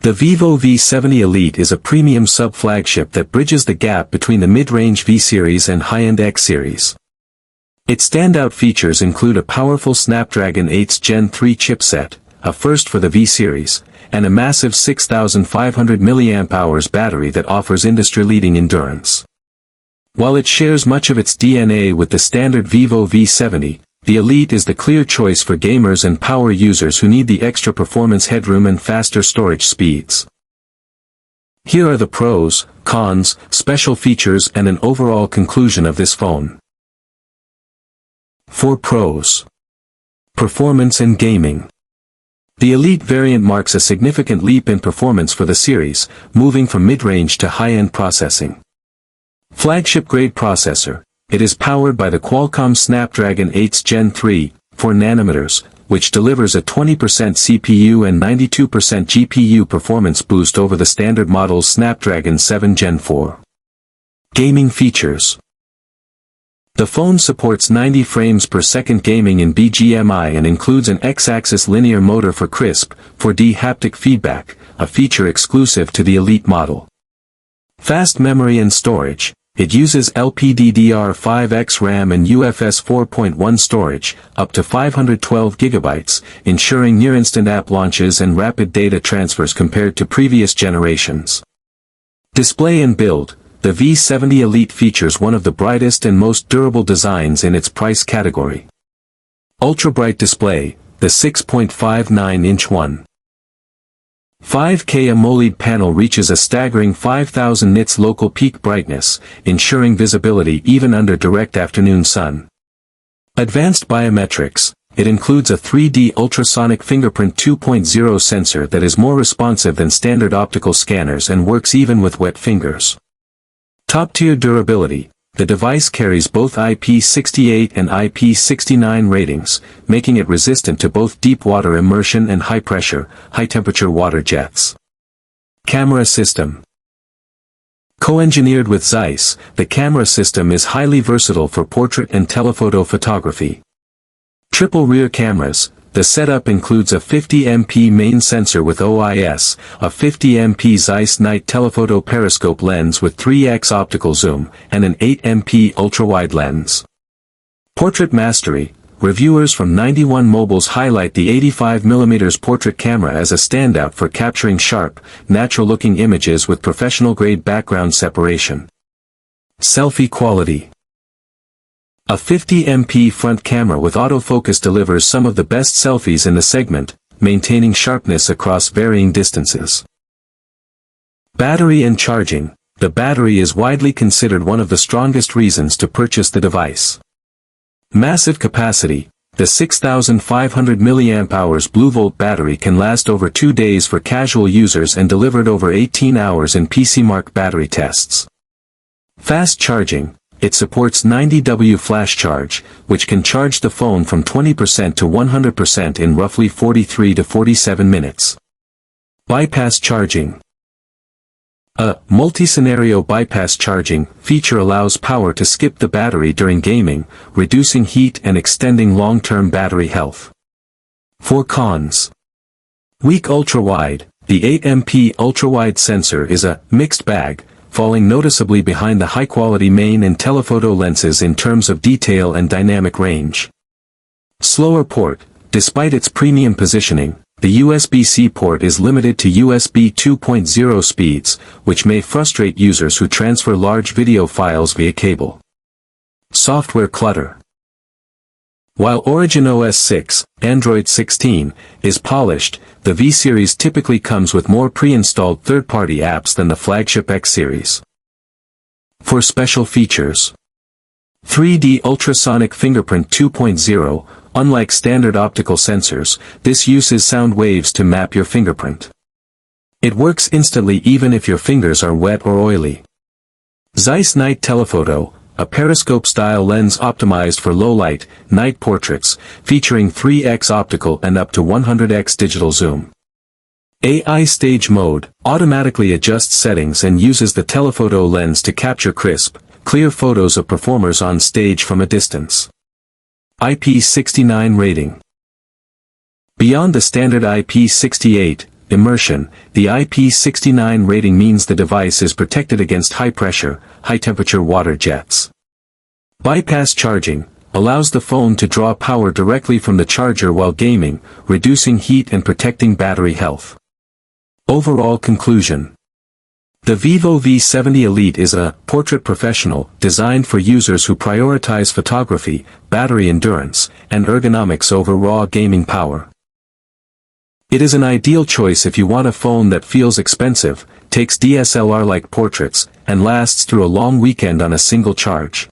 The Vivo V70 Elite is a premium sub-flagship that bridges the gap between the mid-range V series and high-end X series. Its standout features include a powerful Snapdragon 8 Gen 3 chipset, a first for the V series, and a massive 6,500 mAh battery that offers industry-leading endurance. While it shares much of its DNA with the standard Vivo V70, the Elite is the clear choice for gamers and power users who need the extra performance headroom and faster storage speeds. Here are the pros, cons, special features and an overall conclusion of this phone. 4 pros. Performance and gaming. The Elite variant marks a significant leap in performance for the series, moving from mid-range to high-end processing. Flagship-grade processor. It is powered by the Qualcomm Snapdragon 8 Gen 3, 4 nanometers, which delivers a 20% CPU and 92% GPU performance boost over the standard model's Snapdragon 7 Gen 4. Gaming features. The phone supports 90 frames per second gaming in BGMI and includes an X-axis linear motor for crisp, 4D haptic feedback, a feature exclusive to the Elite model. Fast memory and storage. It uses LPDDR5X RAM and UFS 4.1 storage, up to 512 GB, ensuring near-instant app launches and rapid data transfers compared to previous generations. Display and build. The V70 Elite features one of the brightest and most durable designs in its price category. Ultra-bright display, the 6.59-inch 1.5K AMOLED panel reaches a staggering 5,000 nits local peak brightness, ensuring visibility even under direct afternoon sun. Advanced biometrics. It includes a 3D ultrasonic fingerprint 2.0 sensor that is more responsive than standard optical scanners and works even with wet fingers. Top-tier durability. The device carries both IP68 and IP69 ratings, making it resistant to both deep water immersion and high-pressure, high-temperature water jets. Camera system. Co-engineered with Zeiss, the camera system is highly versatile for portrait and telephoto photography. Triple rear cameras. The setup includes a 50MP main sensor with OIS, a 50MP Zeiss night telephoto periscope lens with 3x optical zoom, and an 8MP ultra-wide lens. Portrait mastery. Reviewers from 91 Mobiles highlight the 85mm portrait camera as a standout for capturing sharp, natural-looking images with professional-grade background separation. Selfie quality. A 50MP front camera with autofocus delivers some of the best selfies in the segment, maintaining sharpness across varying distances. Battery and charging. The battery is widely considered one of the strongest reasons to purchase the device. Massive capacity. The 6,500 mAh Bluevolt battery can last over 2 days for casual users and delivered over 18 hours in PCMark battery tests. Fast charging. It supports 90W flash charge, which can charge the phone from 20% to 100% in roughly 43 to 47 minutes. Bypass charging. A multi-scenario bypass charging feature allows power to skip the battery during gaming, reducing heat and extending long-term battery health. 4 cons. Weak ultra-wide. The 8MP ultra-wide sensor is a mixed bag, falling noticeably behind the high-quality main and telephoto lenses in terms of detail and dynamic range. Slower port. Despite its premium positioning, the USB-C port is limited to USB 2.0 speeds, which may frustrate users who transfer large video files via cable. Software clutter. While Origin OS 6, Android 16, is polished, the V series typically comes with more pre-installed third-party apps than the flagship X series. For special features. 3D ultrasonic fingerprint 2.0. Unlike standard optical sensors, this uses sound waves to map your fingerprint. It works instantly even if your fingers are wet or oily. Zeiss night telephoto. A periscope-style lens optimized for low-light, night portraits, featuring 3x optical and up to 100x digital zoom. AI stage mode, automatically adjusts settings and uses the telephoto lens to capture crisp, clear photos of performers on stage from a distance. IP69 rating. Beyond the standard IP68, immersion. The IP69 rating means the device is protected against high-pressure, high-temperature water jets. Bypass charging allows the phone to draw power directly from the charger while gaming, reducing heat and protecting battery health. Overall conclusion. The Vivo V70 Elite is a portrait professional designed for users who prioritize photography, battery endurance, and ergonomics over raw gaming power. It is an ideal choice if you want a phone that feels expensive, takes DSLR-like portraits, and lasts through a long weekend on a single charge.